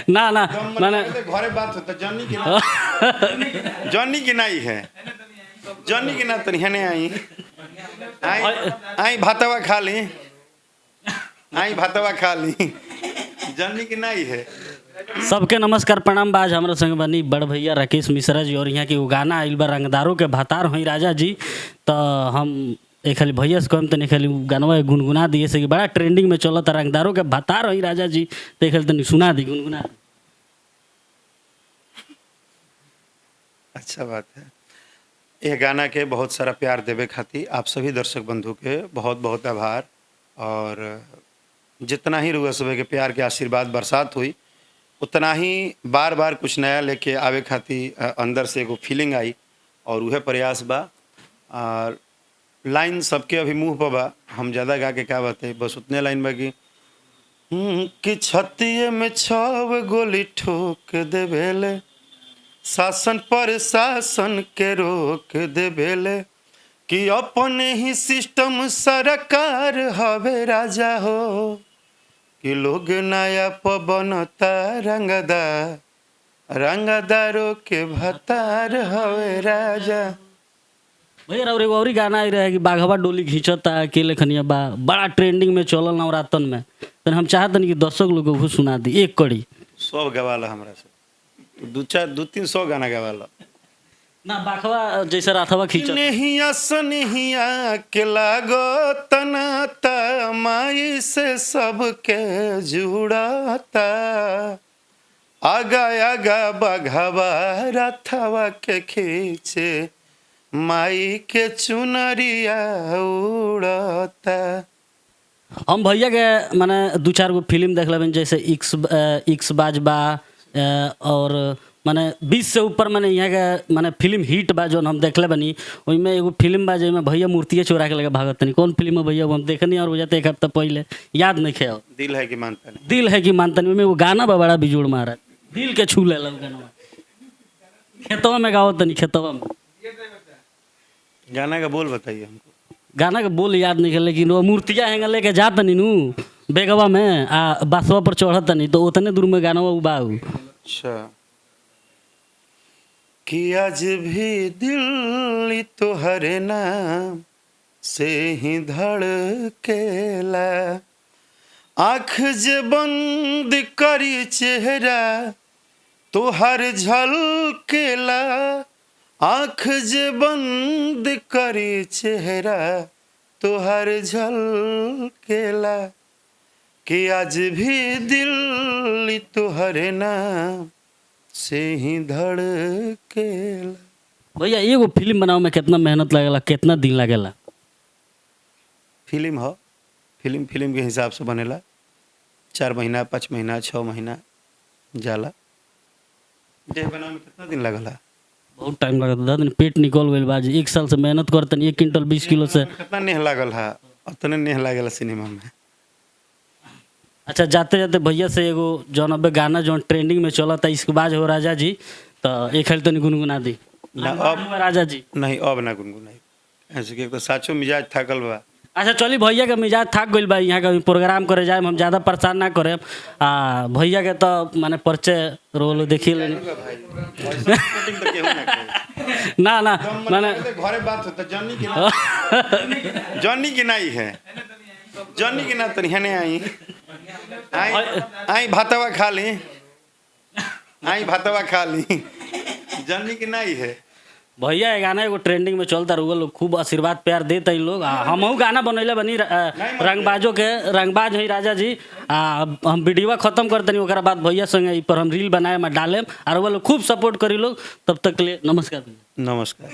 ना ना माने घरे बात होता जॉनी की नाई है जॉनी की ना तनिया ने आई भातवा खा ली जॉनी की नाई है। सबके नमस्कार प्रणाम। बाज हमारे संग बनी बड़ भैया राकेश मिश्रा जी और यहाँ के गाना आइल बा रंगदारों के भातार हई राजा जी। तो हम एक खाली भैया से कहम तनी खाली गानवा गुनगुना दिए से कि बड़ा ट्रेंडिंग में चलत रंगदारों के भातार हई राजा जी। तो खाली तनी सुना दी गुनगुना दी। अच्छा बात है। यह गाना के बहुत सारा प्यार देवे खातिर आप सभी दर्शक बंधु के बहुत बहुत आभार। और जितना ही रुआ सुबह के प्यार के आशीर्वाद बरसात हुई उतना ही बार बार कुछ नया लेके आवे खातिर अंदर से एगो फीलिंग आई और वह प्रयास बा। और लाइन सबके अभी मुँह पर बा, हम ज़्यादा गा के क्या बातें बस उतने लाइन बा कि छतिए में 6 गोली ठोक देवेले शासन पर शासन के रोक देवेले कि अपने ही सिस्टम सरकार हवे राजा हो कि लोग नया पवनता रंगदारों के भतार हवे राजा। भैया और एगो और गाना आई रहे कि बाघवा डोली खींचता अकेले खनिया बा बड़ा ट्रेंडिंग में चलल नवरातन में। तो हम चाहतन कि दर्शक लोग को सुना दी एक कड़ी। सब गवाला हमरा से 200-300 गाना गवाला ना बाघवा जैसे राथवा खींचत नहिया सनहिया के लागो तनाता माई से सबके जुड़ाता आगा आगा बाघवा राथवा के खींचे माई के चुनरिया उड़ता। हम भैया के माने 2-4 गो फिल्म देख लेबन जैसे इक्स बाज बा और माने 20 से ऊपर माने यहाँ के माने फिल्म हिट बा जो हम देखले बनी। ओइमें एगो फिल्म बा जेमे भैया मूर्तियाँ चुरा के लगे भागत तनी। कौन फिल्म है भैया वो हम देखनी और हो जाते एक हफ्ता पहले याद नहीं खे। दिल है कि मानता नहीं दिल है कि मानता नहीं। वो गाना बा बड़ा बिजोड़ मारा दिल के छू ले गाना खेतवा में गाओ तनी खेतवा में। गाना का बोल बताइए हमको। गाना का बोल याद नहीं है लेकिन वो मूर्तियाँ हैंगा लेके जात नहीं नू बेगवा में आ बासवा पर चढ़त नहीं तो उतने दूर में गाना बा। अच्छा कि आज भी दिल तोहरे नाम से ही धड़केला आँख जे बंद करी चेहरा तोहर झलकेला आँख जे बंद करी चेहरा तोहर झलकेला कि आज भी दिल तोहरे नाम से ही धड़केला। भैया एगो फिल्म बनावे में कितना मेहनत लगेला कितना दिन लगेला? फिल्म हो फिल्म के हिसाब से बनेला 4 महीना 5 महीना 6 महीना जाला। देह बनावे में कितना दिन लगला? बहुत टाइम लगता था। पेट निकल गई बाज 1 साल से मेहनत करते 1 क्विंटल 20 किलो से कितना नेह लागल है उतने नेह लागल सिनेमा में। अच्छा जाते जाते भैया से एगो जौन अब गाना जौन ट्रेंडिंग में चला था इसके बाद हो राजा जी तो एक खाली तो गुनगुना दी ना अब राजा जी नहीं अब ना गुनगुनाई ऐसे कि तो साचो मिजाज थाकल बा। अच्छा चलिए भैया के मिजाज थाक गई बा यहाँ का प्रोग्राम करे जाए हम ज़्यादा परेशान ना करे। भैया के तो माने परिचय रोल देखिए ना ना माने घरे बात होता जॉनी की नाई है जॉनी की ना तनिया ने आई भातवा खा ली जॉनी की नाई है। भैया गाना एगो ट्रेंडिंग में चलता रहुआ लोग खूब आशीर्वाद प्यार देते लोग। हमहू गाना बनैले बनी रंगबाजों के रंगबाज है राजा जी। हम वीडियो खत्म करते ओकरा बाद भैया संगे पर हम रील बनाए में डालेम और वो लोग खूब सपोर्ट करी लोग। तब तक ले नमस्कार। नमस्कार।